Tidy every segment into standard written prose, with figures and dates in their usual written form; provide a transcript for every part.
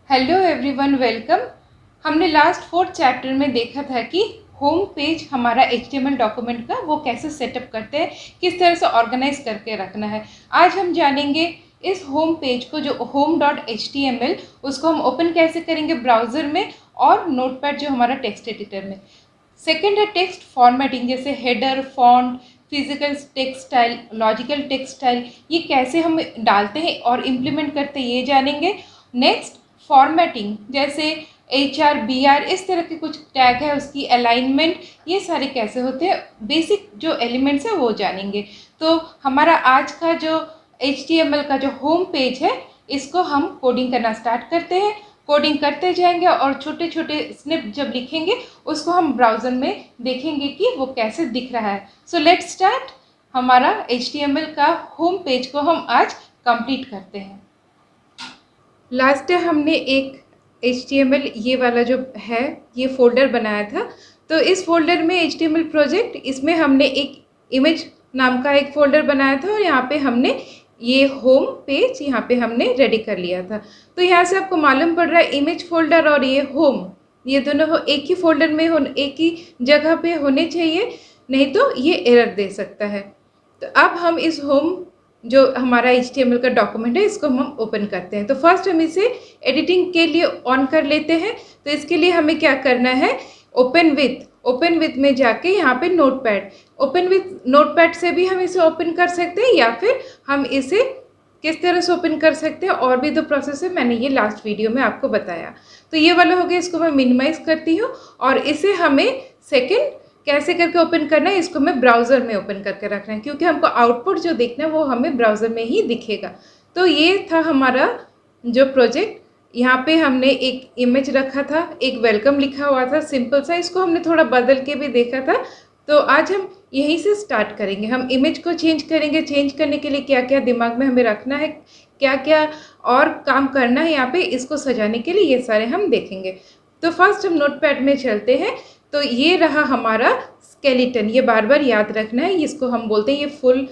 Hello everyone, welcome. हमने last 4th chapter में देखा था कि होम पेज हमारा HTML डॉक्यूमेंट का वो कैसे सेटअप करते हैं, किस तरह से ऑर्गेनाइज करके रखना है। आज हम जानेंगे इस होम पेज को, जो home.html, उसको हम ओपन कैसे करेंगे ब्राउज़र में और नोटपैड जो हमारा टेक्स्ट एडिटर में। सेकेंड है टेक्स्ट फॉर्मेटिंग, जैसे header, font, physical text style, logical text style, ये कैसे हम डालते हैं और इम्प्लीमेंट करते हैं, ये जानेंगे। नेक्स्ट फॉर्मेटिंग, जैसे HRBR, इस तरह के कुछ टैग है, उसकी अलाइनमेंट, ये सारे कैसे होते हैं, बेसिक जो एलिमेंट्स है वो जानेंगे। तो हमारा आज का जो HTML का जो होम पेज है, इसको हम कोडिंग करना स्टार्ट करते हैं। कोडिंग करते जाएंगे और छोटे छोटे स्निप जब लिखेंगे उसको हम ब्राउज़र में देखेंगे कि वो कैसे दिख रहा है। So let's start. हमारा HTML का होम पेज को हम आज कंप्लीट करते हैं। लास्ट टाइम हमने एक HTML ये वाला जो है ये फोल्डर बनाया था। तो इस फोल्डर में HTML प्रोजेक्ट, इसमें हमने एक इमेज नाम का एक फोल्डर बनाया था और यहाँ पे हमने ये होम पेज यहाँ पे हमने रेडी कर लिया था। तो यहाँ से आपको मालूम पड़ रहा है इमेज फोल्डर और ये होम, ये दोनों एक ही फोल्डर में एक ही जगह पे होने चाहिए, नहीं तो ये एरर दे सकता है। तो अब हम इस होम जो हमारा HTML का डॉक्यूमेंट है इसको हम ओपन करते हैं। तो फर्स्ट हम इसे एडिटिंग के लिए ऑन कर लेते हैं। तो इसके लिए हमें क्या करना है, ओपन विथ में जाके यहाँ पे नोटपैड, ओपन विथ नोटपैड से भी हम इसे ओपन कर सकते हैं, या फिर हम इसे किस तरह से ओपन कर सकते हैं, और भी दो प्रोसेस है, मैंने ये लास्ट वीडियो में आपको बताया। तो ये वाला हो गया, इसको मैं मिनिमाइज करती हूँ और इसे हमें सेकेंड कैसे करके ओपन करना है, इसको मैं ब्राउज़र में ओपन करके रखना है, क्योंकि हमको आउटपुट जो देखना है वो हमें ब्राउज़र में ही दिखेगा। तो ये था हमारा जो प्रोजेक्ट। यहाँ पे हमने एक इमेज रखा था, एक वेलकम लिखा हुआ था सिंपल सा, इसको हमने थोड़ा बदल के भी देखा था। तो आज हम यहीं से स्टार्ट करेंगे। हम इमेज को चेंज करेंगे। चेंज करने के लिए क्या क्या दिमाग में हमें रखना है, क्या क्या और काम करना है यहाँ पे, इसको सजाने के लिए ये सारे हम देखेंगे। तो फर्स्ट हम नोटपैड में चलते हैं। तो ये रहा हमारा स्केलेटन, ये बार बार याद रखना है, इसको हम बोलते हैं ये फुल,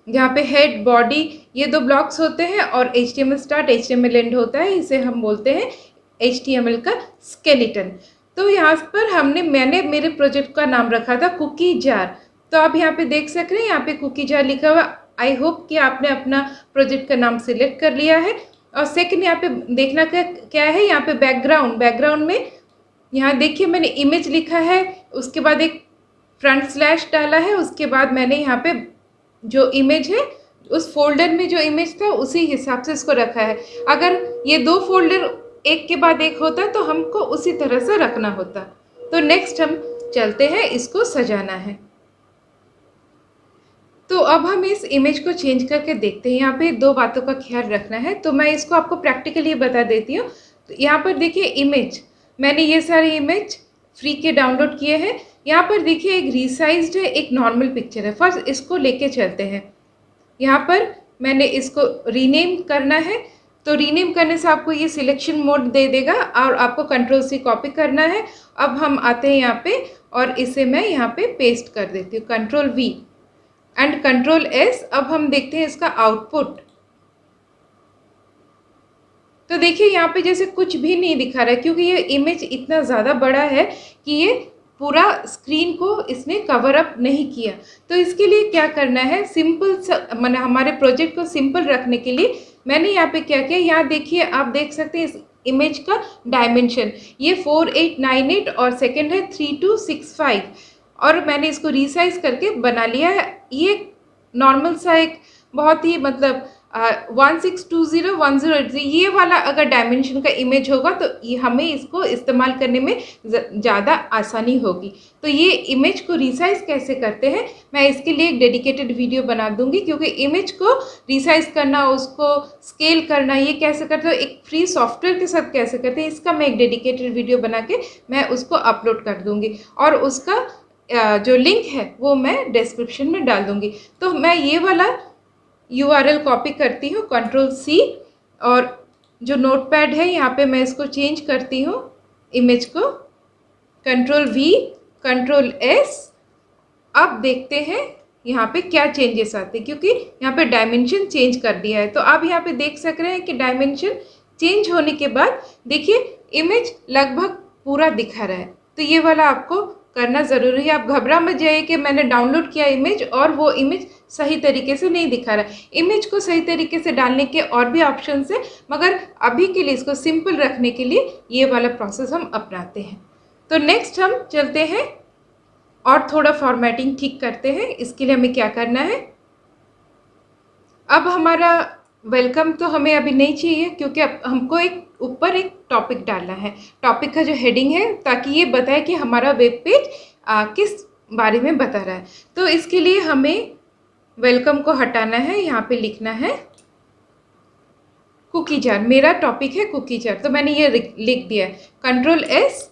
जहाँ पे हेड, बॉडी, ये दो ब्लॉक्स होते हैं और HTML स्टार्ट, HTML एंड होता है, इसे हम बोलते हैं HTML का स्केलेटन। तो यहाँ पर मैंने मेरे प्रोजेक्ट का नाम रखा था कुकी जार। तो आप यहाँ पे देख सक रहे हैं, यहाँ पे कुकी जार लिखा हुआ। आई होप कि आपने अपना प्रोजेक्ट का नाम सिलेक्ट कर लिया है। और सेकंड यहाँ पे देखना क्या है, यहाँ पे बैकग्राउंड में यहाँ देखिए मैंने इमेज लिखा है, उसके बाद एक फ्रंट स्लैश डाला है, उसके बाद मैंने यहाँ पे जो इमेज है उस फोल्डर में जो इमेज था उसी हिसाब से इसको रखा है। अगर ये दो फोल्डर एक के बाद एक होता तो हमको उसी तरह से रखना होता। तो नेक्स्ट हम चलते हैं, इसको सजाना है। तो अब हम इस इमेज को चेंज करके देखते हैं। यहाँ पे दो बातों का ख्याल रखना है, तो मैं इसको आपको प्रैक्टिकली बता देती हूँ। तो यहाँ पर देखिए इमेज, मैंने ये सारे इमेज फ्री के डाउनलोड किए हैं। यहाँ पर देखिए एक रिसाइज्ड है, एक नॉर्मल पिक्चर है। फर्स्ट इसको लेके चलते हैं। यहाँ पर मैंने इसको रीनेम करना है। तो रीनेम करने से आपको ये सिलेक्शन मोड दे देगा और आपको Ctrl+C कॉपी करना है। अब हम आते हैं यहाँ पे और इसे मैं यहाँ पे पेस्ट कर देती हूँ, Ctrl+V एंड Ctrl+S। अब हम देखते हैं इसका आउटपुट। तो देखिए यहाँ पे जैसे कुछ भी नहीं दिखा रहा है, क्योंकि ये इमेज इतना ज़्यादा बड़ा है कि ये पूरा स्क्रीन को इसने कवर अप नहीं किया। तो इसके लिए क्या करना है, सिंपल मैंने हमारे प्रोजेक्ट को सिंपल रखने के लिए मैंने यहाँ पे क्या किया, यहाँ देखिए आप देख सकते हैं इस इमेज का डायमेंशन ये 4898 और सेकेंड है 3265, और मैंने इसको रिसाइज करके बना लिया है। ये नॉर्मल सा एक बहुत ही मतलब 16201080 ये वाला अगर डायमेंशन का इमेज होगा तो ये हमें इसको इस्तेमाल करने में ज़्यादा आसानी होगी। तो ये इमेज को रिसाइज कैसे करते हैं मैं इसके लिए एक डेडिकेटेड वीडियो बना दूंगी, क्योंकि इमेज को रिसाइज करना, उसको स्केल करना, ये कैसे करते हो एक फ्री सॉफ्टवेयर के साथ कैसे करते हैं, इसका मैं एक डेडिकेटेड वीडियो बना के मैं उसको अपलोड कर दूंगी और उसका जो लिंक है वो मैं डिस्क्रिप्शन में डाल दूंगी। तो मैं ये वाला URL कॉपी करती हूँ, Ctrl+C, और जो नोटपैड है यहाँ पे मैं इसको चेंज करती हूँ इमेज को, Ctrl+V Ctrl+S। अब देखते हैं यहाँ पे क्या चेंजेस आते हैं, क्योंकि यहाँ पे डायमेंशन चेंज कर दिया है। तो आप यहाँ पे देख सक रहे हैं कि डायमेंशन चेंज होने के बाद देखिए इमेज लगभग पूरा दिखा रहा है। तो ये वाला आपको करना ज़रूरी है। आप घबरा मत जाइए कि मैंने डाउनलोड किया इमेज और वो इमेज सही तरीके से नहीं दिखा रहा है। इमेज को सही तरीके से डालने के और भी ऑप्शन है, मगर अभी के लिए इसको सिंपल रखने के लिए ये वाला प्रोसेस हम अपनाते हैं। तो नेक्स्ट हम चलते हैं और थोड़ा फॉर्मेटिंग ठीक करते हैं। इसके लिए हमें क्या करना है, अब हमारा वेलकम तो हमें अभी नहीं चाहिए, क्योंकि अब हमको एक ऊपर एक टॉपिक डालना है। टॉपिक का जो हेडिंग है, ताकि ये बताए कि हमारा वेब पेज किस बारे में बता रहा है। तो इसके लिए हमें वेलकम को हटाना है। यहाँ पे लिखना है कुकी जार। मेरा टॉपिक है कुकी जार, तो मैंने ये लिख दिया। Ctrl+S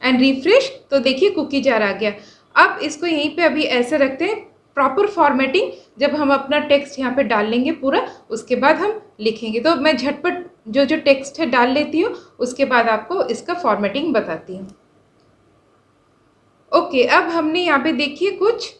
एंड रिफ्रेश, तो देखिए कुकी जार आ गया। अब इसको यहीं पे अभी ऐसे रखते हैं। प्रॉपर फॉर्मेटिंग जब हम अपना टेक्स्ट यहाँ पे डाल लेंगे पूरा, उसके बाद हम लिखेंगे। तो मैं झटपट जो जो टेक्स्ट है डाल लेती हूँ, उसके बाद आपको इसका फॉर्मेटिंग बताती हूँ। ओके, अब हमने यहाँ पे देखिए कुछ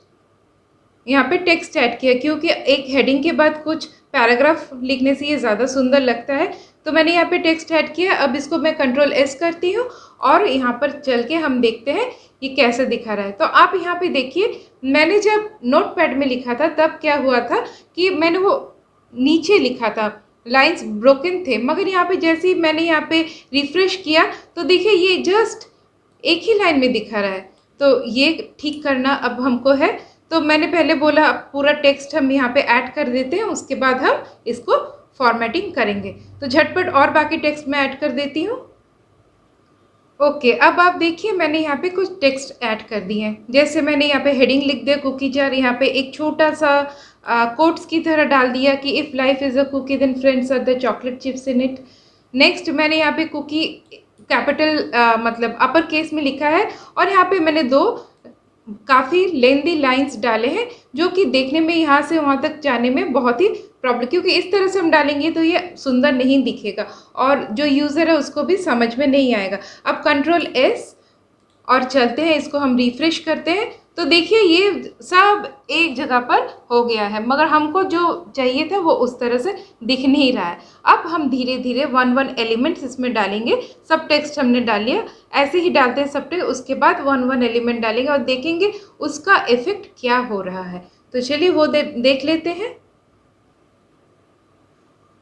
यहाँ पे टेक्स्ट ऐड किया, क्योंकि एक हेडिंग के बाद कुछ पैराग्राफ लिखने से ये ज़्यादा सुंदर लगता है। तो मैंने यहाँ पे टेक्स्ट ऐड किया। अब इसको मैं Ctrl+S करती हूँ और यहाँ पर चल के हम देखते हैं ये कैसे दिखा रहा है। तो आप यहाँ पे देखिए, मैंने जब नोटपैड में लिखा था तब क्या हुआ था कि मैंने वो नीचे लिखा था, लाइन्स ब्रोकन थे, मगर यहाँ पे जैसे ही मैंने यहाँ पे रिफ्रेश किया तो देखिए ये जस्ट एक ही लाइन में दिखा रहा है। तो ये ठीक करना अब हमको है। तो मैंने पहले बोला पूरा टेक्स्ट हम यहाँ पे ऐड कर देते हैं, उसके बाद हम इसको फॉर्मेटिंग करेंगे। तो झटपट और बाकी टेक्स्ट मैं ऐड कर देती हूँ। ओके, अब आप देखिए मैंने यहाँ पे कुछ टेक्स्ट ऐड कर दिए हैं। जैसे मैंने यहाँ पे हेडिंग लिख दिया कुकी जार, यहाँ पे एक छोटा सा कोट्स की तरह डाल दिया कि if life is a cookie then friends are the chocolate chips in it. Next मैंने यहाँ पे कुकी कैपिटल मतलब अपर केस में लिखा है, और यहाँ पे मैंने दो काफ़ी लेंदी लाइंस डाले हैं, जो कि देखने में यहाँ से वहाँ तक जाने में बहुत ही प्रॉब्लम, क्योंकि इस तरह से हम डालेंगे तो ये सुंदर नहीं दिखेगा और जो यूज़र है उसको भी समझ में नहीं आएगा। अब Ctrl+S और चलते हैं, इसको हम रिफ्रेश करते हैं। तो देखिए ये सब एक जगह पर हो गया है, मगर हमको जो चाहिए था वो उस तरह से दिख नहीं रहा है। अब हम धीरे धीरे वन एलिमेंट्स इसमें डालेंगे। सब टेक्स्ट हमने डाल लिया, ऐसे ही डालते हैं सब टेक्स्ट, उसके बाद वन एलिमेंट डालेंगे और देखेंगे उसका इफेक्ट क्या हो रहा है। तो चलिए वो देख लेते हैं।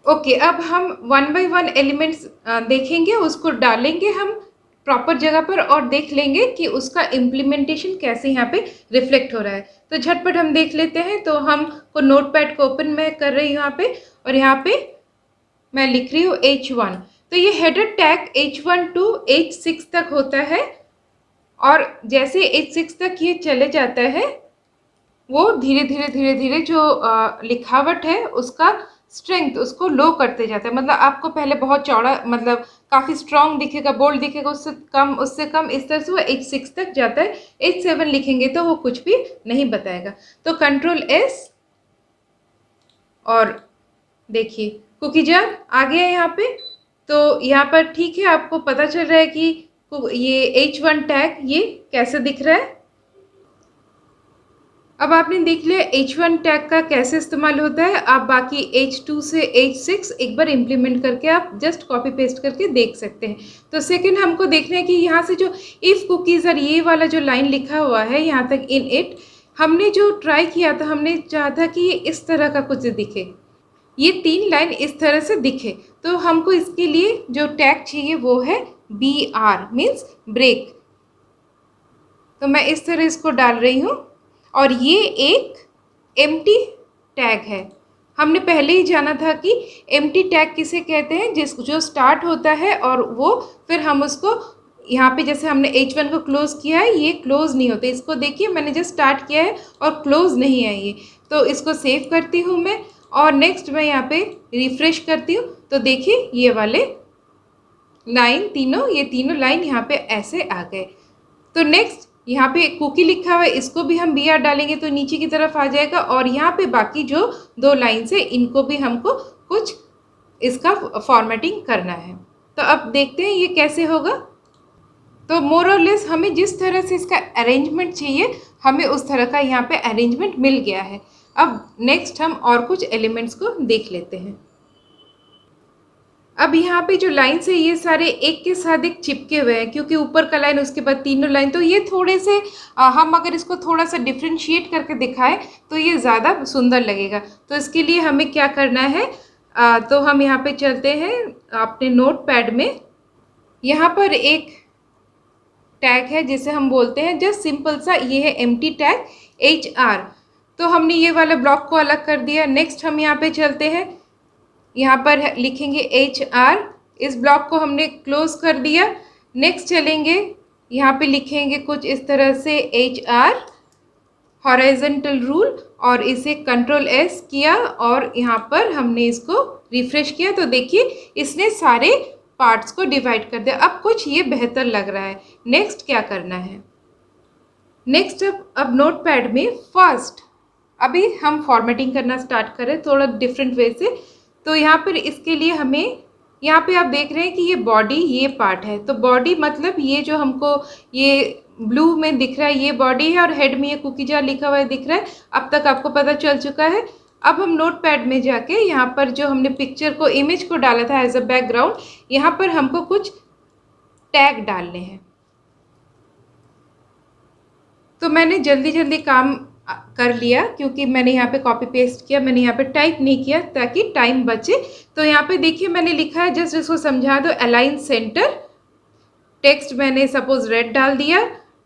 ओके, अब हम 1 बाय 1 एलिमेंट्स देखेंगे, उसको डालेंगे हम प्रॉपर जगह पर और देख लेंगे कि उसका इम्प्लीमेंटेशन कैसे यहाँ पे रिफ्लेक्ट हो रहा है। तो झटपट हम देख लेते हैं। तो हम को नोटपैड को ओपन मैं कर रही हूँ यहाँ पे, और यहाँ पे मैं लिख रही हूँ H1। तो ये header tag H1 to H6 तक होता है, और जैसे H6 तक ये चले जाता है वो धीरे धीरे जो लिखावट है उसका स्ट्रेंथ उसको लो करते जाता है। मतलब आपको पहले बहुत चौड़ा, मतलब काफ़ी स्ट्रॉन्ग दिखेगा, बोल्ड दिखेगा, उससे कम इस तरह से वो H6 तक जाता है। H7 लिखेंगे तो वो कुछ भी नहीं बताएगा। तो Ctrl+S और देखिए कुकी जार आ गया यहाँ पे। तो यहाँ पर ठीक है, आपको पता चल रहा है कि ये H1 टैग ये कैसे दिख रहा है। अब आपने देख लिया H1 टैग का कैसे इस्तेमाल होता है। आप बाकी H2 से H6 एक बार इम्प्लीमेंट करके आप जस्ट कॉपी पेस्ट करके देख सकते हैं। तो सेकंड हमको देखना है कि यहाँ से जो इफ़ कुकीज़ और ये वाला जो लाइन लिखा हुआ है यहाँ तक इन इट, हमने जो ट्राई किया था, हमने चाहा था कि ये इस तरह का कुछ दिखे, ये 3 लाइन इस तरह से दिखे। तो हमको इसके लिए जो टैग चाहिए वो है BR मीन्स ब्रेक। तो मैं इस तरह इसको डाल रही हूँ, और ये एक एम्प्टी टैग है। हमने पहले ही जाना था कि एम्प्टी टैग किसे कहते हैं, जो स्टार्ट होता है और वो फिर हम उसको यहाँ पे जैसे हमने H1 को क्लोज़ किया है, ये क्लोज़ नहीं होते। इसको देखिए मैंने जस्ट स्टार्ट किया है और क्लोज़ नहीं है ये। तो इसको सेव करती हूँ मैं, और नेक्स्ट मैं यहाँ पे रिफ्रेश करती हूँ। तो देखिए ये वाले लाइन ये तीनों लाइन यहाँ पे ऐसे आ गए। तो नेक्स्ट यहाँ पे कुकी लिखा हुआ है, इसको भी हम BR डालेंगे तो नीचे की तरफ आ जाएगा, और यहाँ पे बाकी जो 2 लाइन्स है इनको भी हमको कुछ इसका फॉर्मेटिंग करना है। तो अब देखते हैं ये कैसे होगा। तो मोर और लेस हमें जिस तरह से इसका अरेंजमेंट चाहिए हमें उस तरह का यहाँ पे अरेंजमेंट मिल गया है। अब नेक्स्ट हम और कुछ एलिमेंट्स को देख लेते हैं। अब यहाँ पे जो लाइन्स है ये सारे एक के साथ एक चिपके हुए हैं, क्योंकि ऊपर का लाइन उसके बाद तीनों लाइन, तो ये थोड़े से हम अगर इसको थोड़ा सा डिफ्रेंशिएट करके दिखाएं तो ये ज़्यादा सुंदर लगेगा। तो इसके लिए हमें क्या करना है, तो हम यहाँ पे चलते हैं अपने नोट पैड में। यहाँ पर एक टैग है जिसे हम बोलते हैं जस्ट सिंपल सा, ये है एम्प्टी टैग HR। तो हमने ये वाला ब्लॉक को अलग कर दिया। नेक्स्ट हम यहाँ पे चलते हैं, यहाँ पर लिखेंगे HR, इस ब्लॉक को हमने क्लोज कर दिया। नेक्स्ट चलेंगे, यहाँ पे लिखेंगे कुछ इस तरह से HR हॉरिजॉन्टल रूल, और इसे Ctrl+S किया और यहाँ पर हमने इसको रिफ्रेश किया तो देखिए इसने सारे पार्ट्स को डिवाइड कर दिया। अब कुछ ये बेहतर लग रहा है। नेक्स्ट क्या करना है, नेक्स्ट अब नोट पैड में फर्स्ट अभी हम फॉर्मेटिंग करना स्टार्ट करें थोड़ा डिफरेंट वे से। तो यहाँ पर इसके लिए हमें, यहाँ पे आप देख रहे हैं कि ये बॉडी ये पार्ट है, तो बॉडी मतलब ये जो हमको ये ब्लू में दिख रहा है ये बॉडी है, और हेड में ये कुकी जार लिखा हुआ है दिख रहा है। अब तक आपको पता चल चुका है। अब हम नोट पैड में जाके यहाँ पर जो हमने पिक्चर को इमेज को डाला था एज अ बैकग्राउंड, यहाँ पर हमको कुछ टैग डालने हैं। तो मैंने जल्दी जल्दी काम कर लिया क्योंकि मैंने यहाँ पे कॉपी पेस्ट किया, मैंने यहाँ पे टाइप नहीं किया ताकि टाइम बचे। तो यहाँ पे देखिए मैंने लिखा है, जस्ट इसको समझा दो, अलाइन सेंटर। टेक्स्ट मैंने सपोज रेड डाल दिया,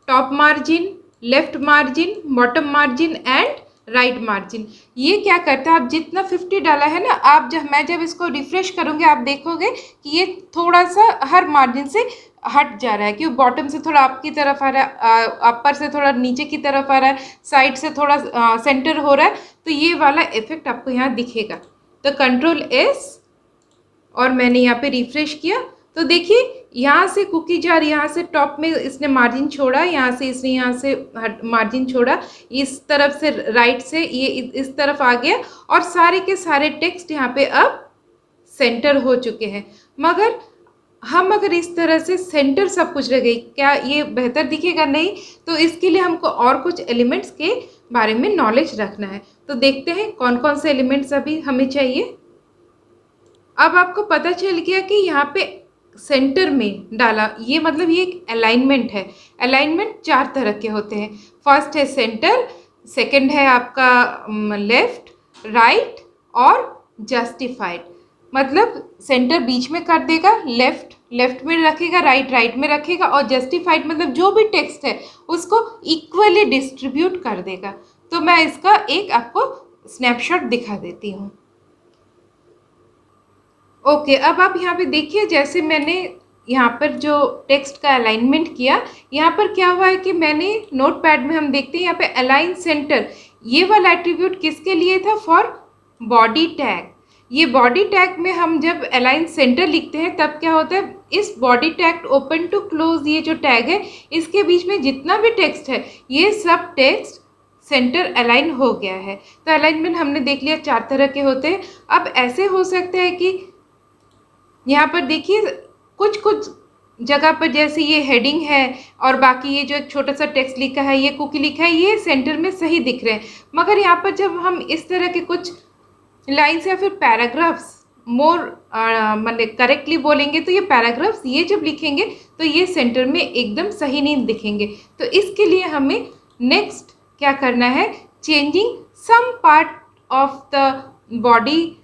top margin, left margin, bottom margin and right margin. ये क्या करता है, आप जितना 50 डाला है ना, आप जब इसको रिफ्रेश करूँगी आप देखोगे कि ये थोड़ा सा हर मार्जिन से हट जा रहा है, क्योंकि बॉटम से थोड़ा आपकी तरफ आ रहा है, अपर से थोड़ा नीचे की तरफ आ रहा है, साइड से थोड़ा सेंटर हो रहा है। तो ये वाला इफेक्ट आपको यहाँ दिखेगा। तो Ctrl+S और मैंने यहाँ पे रिफ्रेश किया तो देखिए यहाँ से कुकी जार, यहाँ से टॉप में इसने मार्जिन छोड़ा, यहाँ से इसने यहाँ से मार्जिन छोड़ा, इस तरफ से राइट से ये इस तरफ आ गया, और सारे के सारे टेक्स्ट यहाँ पे अब सेंटर हो चुके हैं। मगर हम अगर इस तरह से सेंटर सब कुछ रह गई, क्या ये बेहतर दिखेगा? नहीं। तो इसके लिए हमको और कुछ एलिमेंट्स के बारे में नॉलेज रखना है। तो देखते हैं कौन कौन से एलिमेंट्स अभी हमें चाहिए। अब आपको पता चल गया कि यहाँ पे सेंटर में डाला, ये मतलब ये एक अलाइनमेंट है। अलाइनमेंट 4 तरह के होते हैं। फर्स्ट है सेंटर, सेकंड है आपका लेफ्ट, राइट और जस्टिफाइड। मतलब सेंटर बीच में कर देगा, लेफ्ट में रखेगा, राइट में रखेगा, और जस्टिफाइड मतलब जो भी टेक्स्ट है उसको इक्वली डिस्ट्रीब्यूट कर देगा। तो मैं इसका एक आपको स्नैपशॉट दिखा देती हूँ। ओके, अब आप यहाँ पे देखिए, जैसे मैंने यहाँ पर जो टेक्स्ट का अलाइनमेंट किया, यहाँ पर क्या हुआ है कि मैंने नोट पैड में हम देखते हैं यहाँ पे अलाइन सेंटर, ये वाला एट्रीब्यूट किसके लिए था? For body tag. ये बॉडी टैग में हम जब अलाइन सेंटर लिखते हैं तब क्या होता है, इस body tag open to close ये जो टैग है इसके बीच में जितना भी टेक्स्ट है ये सब टेक्स्ट सेंटर अलाइन हो गया है। तो अलाइनमेंट हमने देख लिया 4 तरह के होते हैं। अब ऐसे हो सकता है कि यहाँ पर देखिए कुछ जगह पर जैसे ये हेडिंग है और बाकी ये जो एक छोटा सा टेक्स्ट लिखा है, ये कुकी लिखा है, ये सेंटर में सही दिख रहे हैं। मगर यहाँ पर जब हम इस तरह के कुछ लाइन्स या फिर पैराग्राफ्स मोर मतलब करेक्टली बोलेंगे तो ये पैराग्राफ्स ये जब लिखेंगे तो ये सेंटर में एकदम सही नहीं दिखेंगे। तो इसके लिए हमें नेक्स्ट क्या करना है, changing some part of the body,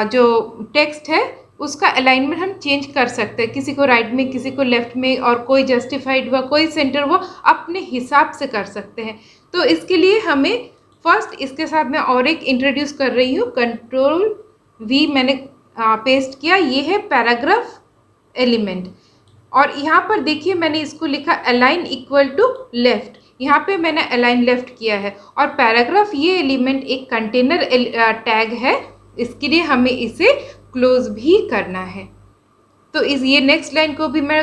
जो टेक्स्ट है उसका अलाइनमेंट हम चेंज कर सकते हैं, किसी को राइट में, किसी को लेफ्ट में, और कोई जस्टिफाइड हुआ, कोई सेंटर हुआ, अपने हिसाब से कर सकते हैं। तो इसके लिए हमें फर्स्ट इसके साथ मैं और एक इंट्रोड्यूस कर रही हूँ, Ctrl+V मैंने पेस्ट किया, ये है पैराग्राफ एलिमेंट। और यहाँ पर देखिए मैंने इसको लिखा अलाइन इक्वल टू लेफ्ट, यहाँ पे मैंने अलाइन लेफ्ट किया है। और पैराग्राफ ये एलिमेंट एक कंटेनर टैग है, इसके लिए हमें इसे क्लोज भी करना है। तो ये नेक्स्ट लाइन को भी मैं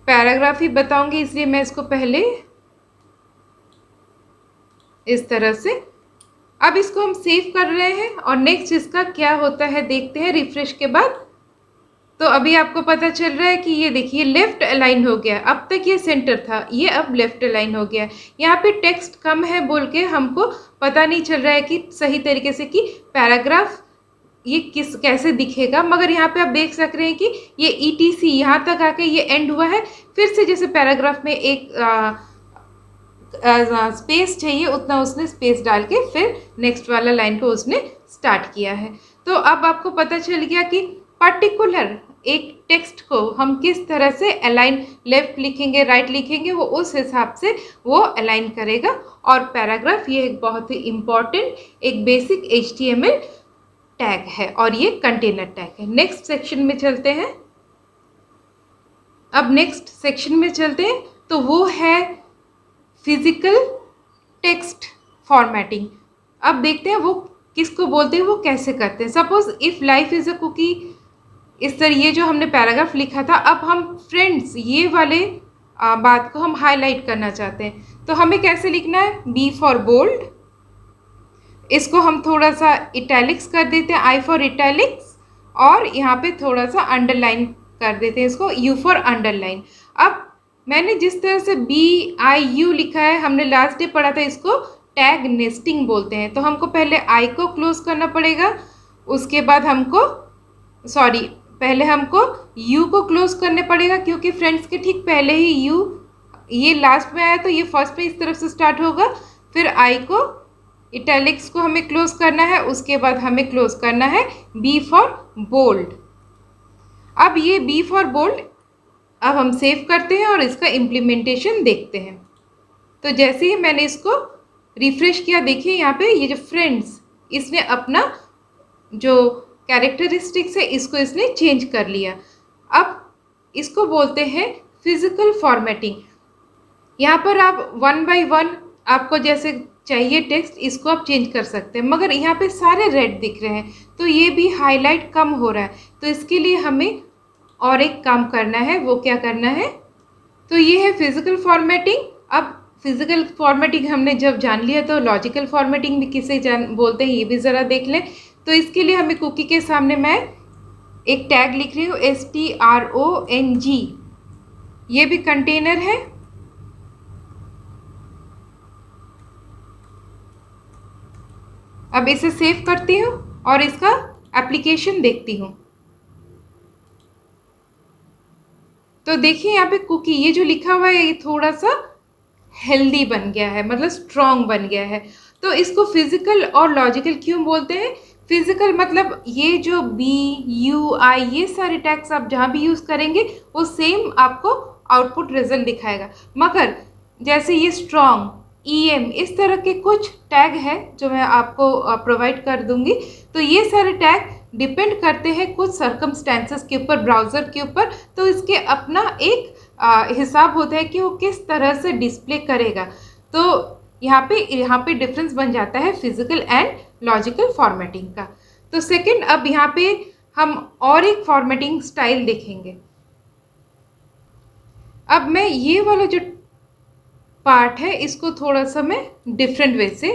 पैराग्राफ ही बताऊंगी, इसलिए मैं इसको पहले इस तरह से, अब इसको हम सेव कर रहे हैं और नेक्स्ट इसका क्या होता है देखते हैं रिफ्रेश के बाद। तो अभी आपको पता चल रहा है कि ये देखिए लेफ्ट अलाइन हो गया, अब तक ये सेंटर था, ये अब लेफ्ट अलाइन हो गया। यहाँ पे टेक्स्ट कम है बोल के हमको पता नहीं चल रहा है कि सही तरीके से कि पैराग्राफ ये कैसे दिखेगा, मगर यहाँ पे आप देख सक रहे हैं कि ये ETC यहाँ तक आके ये एंड हुआ है। फिर से जैसे पैराग्राफ में एक स्पेस चाहिए उतना उसने स्पेस डाल के फिर नेक्स्ट वाला लाइन को उसने स्टार्ट किया है। तो अब आपको पता चल गया कि पर्टिकुलर एक टेक्स्ट को हम किस तरह से अलाइन, लेफ्ट लिखेंगे राइट लिखेंगे, वो उस हिसाब से वो अलाइन करेगा। और पैराग्राफ ये एक बहुत ही इम्पॉर्टेंट एक बेसिक HTML टैग है और ये कंटेनर टैग है। नेक्स्ट सेक्शन में चलते हैं। अब नेक्स्ट सेक्शन में चलते हैं तो वो है फिजिकल टेक्स्ट फॉर्मेटिंग। अब देखते हैं वो किसको बोलते हैं, वो कैसे करते हैं। Suppose if life is a cookie, इस तरह ये जो हमने पैराग्राफ लिखा था, अब हम फ्रेंड्स ये वाले बात को हम हाईलाइट करना चाहते हैं, तो हमें कैसे लिखना है, B फॉर बोल्ड, इसको हम थोड़ा सा इटैलिक्स कर देते हैं, I फॉर इटैलिक्स, और यहाँ पे थोड़ा सा अंडरलाइन कर देते हैं इसको, U फॉर अंडरलाइन। अब मैंने जिस तरह से BIU लिखा है, हमने लास्ट डे पढ़ा था, इसको टैग नेस्टिंग बोलते हैं। तो हमको पहले I को क्लोज करना पड़ेगा, उसके बाद हमको पहले हमको U को क्लोज करने पड़ेगा, क्योंकि फ्रेंड्स के ठीक पहले ही U ये लास्ट में आया तो ये फर्स्ट में इस तरफ से स्टार्ट होगा। फिर I को इटैलिक्स को हमें क्लोज करना है, उसके बाद हमें क्लोज करना है B फॉर बोल्ड। अब ये B फॉर बोल्ड अब हम सेव करते हैं और इसका इम्प्लीमेंटेशन देखते हैं। तो जैसे ही मैंने इसको रिफ्रेश किया, देखिए यहाँ पे ये जो फ्रेंड्स, इसने अपना जो कैरेक्टरिस्टिक्स है इसको इसने चेंज कर लिया। अब इसको बोलते हैं फिजिकल फॉर्मेटिंग। यहाँ पर आप 1 बाय 1 आपको जैसे चाहिए टेक्स्ट, इसको आप चेंज कर सकते हैं, मगर यहाँ पे सारे रेड दिख रहे हैं तो ये भी हाईलाइट कम हो रहा है। तो इसके लिए हमें और एक काम करना है, वो क्या करना है, तो ये है फिजिकल फॉर्मेटिंग। अब फिजिकल फॉर्मेटिंग हमने जब जान लिया तो लॉजिकल फॉर्मेटिंग भी किसे बोलते हैं ये भी ज़रा देख लें। तो इसके लिए हमें कुकी के सामने मैं एक टैग लिख रही हूँ, STRONG, ये भी कंटेनर है। अब इसे सेव करती हूँ और इसका एप्लीकेशन देखती हूँ। तो देखिए यहाँ पे कुकी ये जो लिखा हुआ है ये थोड़ा सा हेल्दी बन गया है, मतलब स्ट्रॉन्ग बन गया है। तो इसको फिजिकल और लॉजिकल क्यों बोलते हैं? फिजिकल मतलब ये जो BUI ये सारे टैग्स आप जहाँ भी यूज़ करेंगे वो सेम आपको आउटपुट रिजल्ट दिखाएगा, मगर जैसे ये स्ट्रॉन्ग, EM इस तरह के कुछ टैग है जो मैं आपको प्रोवाइड कर दूंगी। तो ये सारे टैग डिपेंड करते हैं कुछ सर्कमस्टेंसेस के ऊपर, ब्राउज़र के ऊपर। तो इसके अपना एक हिसाब होता है कि वो किस तरह से डिस्प्ले करेगा। तो यहाँ पे डिफरेंस बन जाता है फिजिकल एंड लॉजिकल फॉर्मेटिंग का। तो सेकंड, अब यहाँ पे हम और एक फॉर्मेटिंग स्टाइल देखेंगे। अब मैं ये वाला जो पार्ट है इसको थोड़ा सा मैं डिफरेंट वे से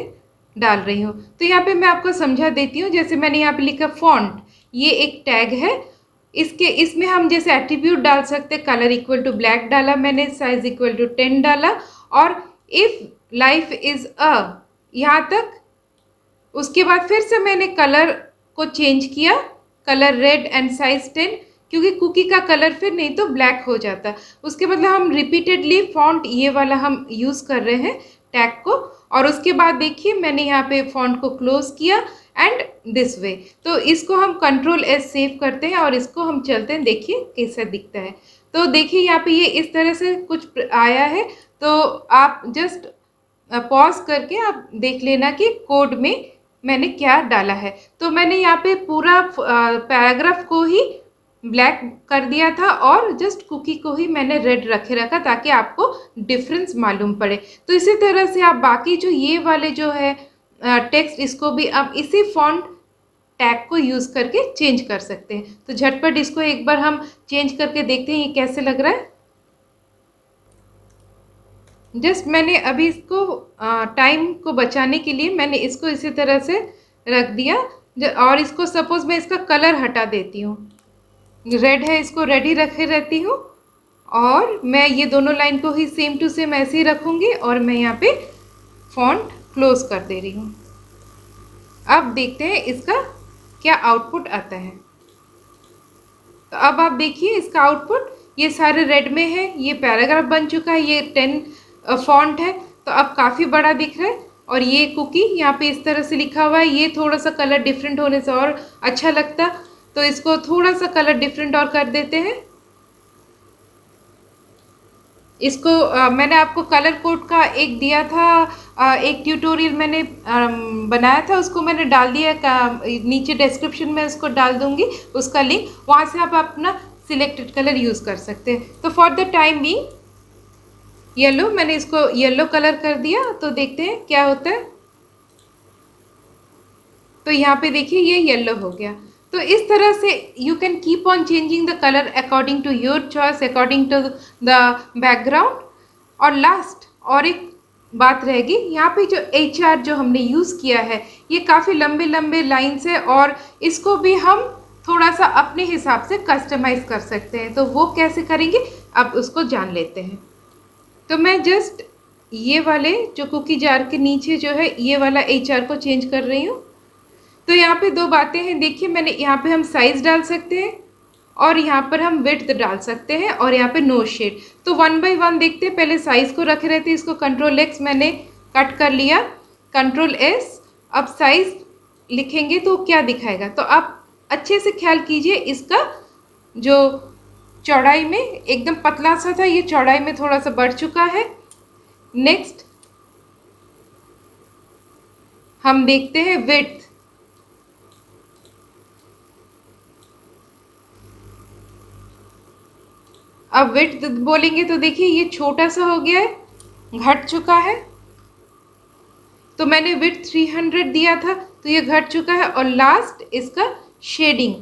डाल रही हूँ। तो यहाँ पे मैं आपको समझा देती हूँ। जैसे मैंने यहाँ पे लिखा फॉन्ट, ये एक टैग है, इसमें हम जैसे एट्रीब्यूट डाल सकते, कलर इक्वल टू ब्लैक डाला मैंने, साइज इक्वल टू 10 डाला, और इफ़ लाइफ इज़ यहाँ तक। उसके बाद फिर से मैंने कलर को चेंज किया, कलर रेड एंड साइज 10, क्योंकि कुकी का कलर फिर नहीं तो ब्लैक हो जाता। उसके बदले हम रिपीटेडली फॉन्ट ये वाला हम यूज़ कर रहे हैं टैग को। और उसके बाद देखिए मैंने यहाँ पे फॉन्ट को क्लोज किया एंड दिस वे। तो इसको हम Ctrl+S सेव करते हैं और इसको हम चलते हैं, देखिए कैसा दिखता है। तो देखिए यहाँ पे ये इस तरह से कुछ आया है। तो आप जस्ट पॉज करके आप देख लेना कि कोड में मैंने क्या डाला है। तो मैंने यहाँ पे पूरा पैराग्राफ को ही ब्लैक कर दिया था और जस्ट कुकी को ही मैंने रेड रखा ताकि आपको डिफरेंस मालूम पड़े। तो इसी तरह से आप बाकी जो ये वाले जो है टेक्स्ट, इसको भी आप इसी फॉन्ट टैग को यूज़ करके चेंज कर सकते हैं। तो झटपट इसको एक बार हम चेंज करके देखते हैं ये कैसे लग रहा है। जस्ट मैंने अभी इसको टाइम को बचाने के लिए मैंने इसको इसी तरह से रख दिया। और इसको सपोज मैं इसका कलर हटा देती हूँ, रेड है इसको रेडी रखे रहती हूँ, और मैं ये दोनों लाइन को ही सेम टू सेम ऐसे ही रखूँगी और मैं यहाँ पे फॉन्ट क्लोज कर दे रही हूँ। अब देखते हैं इसका क्या आउटपुट आता है। तो अब आप देखिए इसका आउटपुट, ये सारे रेड में है, ये पैराग्राफ बन चुका है, ये 10 फॉन्ट है, तो अब काफ़ी बड़ा दिख रहा है। और ये कुकी यहाँ पे इस तरह से लिखा हुआ है, ये थोड़ा सा कलर डिफरेंट होने से और अच्छा लगता, तो इसको थोड़ा सा कलर डिफरेंट और कर देते हैं। इसको मैंने आपको कलर कोड का एक दिया था, एक ट्यूटोरियल मैंने बनाया था, उसको मैंने डाल दिया नीचे डिस्क्रिप्शन में, उसको डाल दूंगी उसका लिंक, वहाँ से आप अपना सिलेक्टेड कलर यूज़ कर सकते हैं। तो for the time being yellow, मैंने इसको येलो कलर कर दिया, तो देखते हैं क्या होता है। तो यहाँ पे देखिए ये येलो हो गया। तो इस तरह से you can keep on changing the colour according to your choice, according to the background. और लास्ट और एक बात रहेगी, यहाँ पे जो HR जो हमने यूज़ किया है, ये काफ़ी लंबे लंबे लाइन्स है, और इसको भी हम थोड़ा सा अपने हिसाब से कस्टमाइज़ कर सकते हैं। तो वो कैसे करेंगे अब उसको जान लेते हैं। तो मैं जस्ट ये वाले जो कुकी जार के नीचे जो है ये वाला HR को चेंज कर रही हूँ। तो यहाँ पे दो बातें हैं, देखिए मैंने यहाँ पे हम साइज़ डाल सकते हैं और यहाँ पर हम विड्थ डाल सकते हैं, और यहाँ पे नो शेड। तो 1 बाय 1 देखते हैं। पहले साइज़ को रखे रहते, इसको Ctrl+X मैंने कट कर लिया, Ctrl+S। अब साइज़ लिखेंगे तो क्या दिखाएगा, तो आप अच्छे से ख्याल कीजिए। इसका जो चौड़ाई में एकदम पतला सा था, ये चौड़ाई में थोड़ा सा बढ़ चुका है। नेक्स्ट हम देखते हैं विड्थ। अब विड्थ बोलेंगे तो देखिए ये छोटा सा हो गया है, घट चुका है। तो मैंने विड्थ 300 दिया था, तो ये घट चुका है। और लास्ट इसका शेडिंग,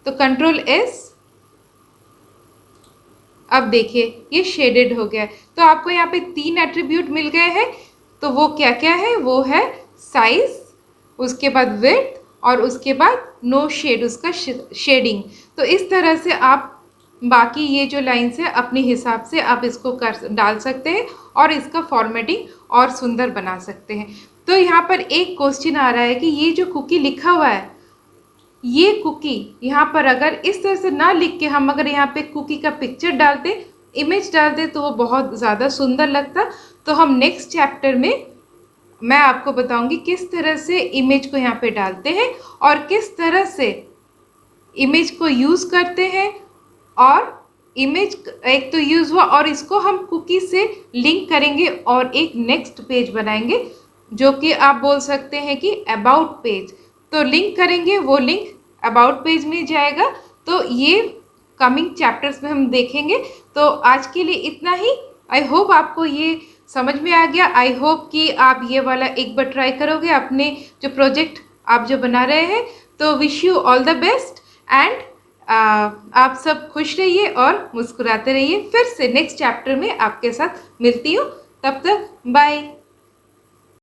तो Ctrl+S। अब देखिए ये शेडेड हो गया है। तो आपको यहाँ पे 3 एट्रीब्यूट मिल गए हैं। तो वो क्या क्या है, वो है साइज, उसके बाद विड्थ, और उसके बाद नो शेड, उसका शेडिंग। तो इस तरह से आप बाकी ये जो लाइन्स है अपने हिसाब से आप इसको डाल सकते हैं, और इसका फॉर्मेटिंग और सुंदर बना सकते हैं। तो यहाँ पर एक क्वेश्चन आ रहा है कि ये जो कुकी लिखा हुआ है, ये कुकी यहाँ पर अगर इस तरह से ना लिख के हम अगर यहाँ पे कुकी का पिक्चर डालते, इमेज डालते, तो वो बहुत ज़्यादा सुंदर लगता। तो हम नेक्स्ट चैप्टर में मैं आपको बताऊंगी किस तरह से इमेज को यहाँ पे डालते हैं और किस तरह से इमेज को यूज़ करते हैं। और इमेज एक तो यूज़ हुआ, और इसको हम कुकी से लिंक करेंगे और एक नेक्स्ट पेज बनाएंगे, जो कि आप बोल सकते हैं कि अबाउट पेज। तो लिंक करेंगे, वो लिंक अबाउट पेज में जाएगा। तो ये कमिंग चैप्टर्स में हम देखेंगे। तो आज के लिए इतना ही। आई होप आपको ये समझ में आ गया। आई होप कि आप ये वाला एक बार ट्राई करोगे अपने जो प्रोजेक्ट आप जो बना रहे हैं। तो wish you all the best, and आप सब खुश रहिए और मुस्कुराते रहिए। फिर से नेक्स्ट चैप्टर में आपके साथ मिलती हूँ, तब तक बाय।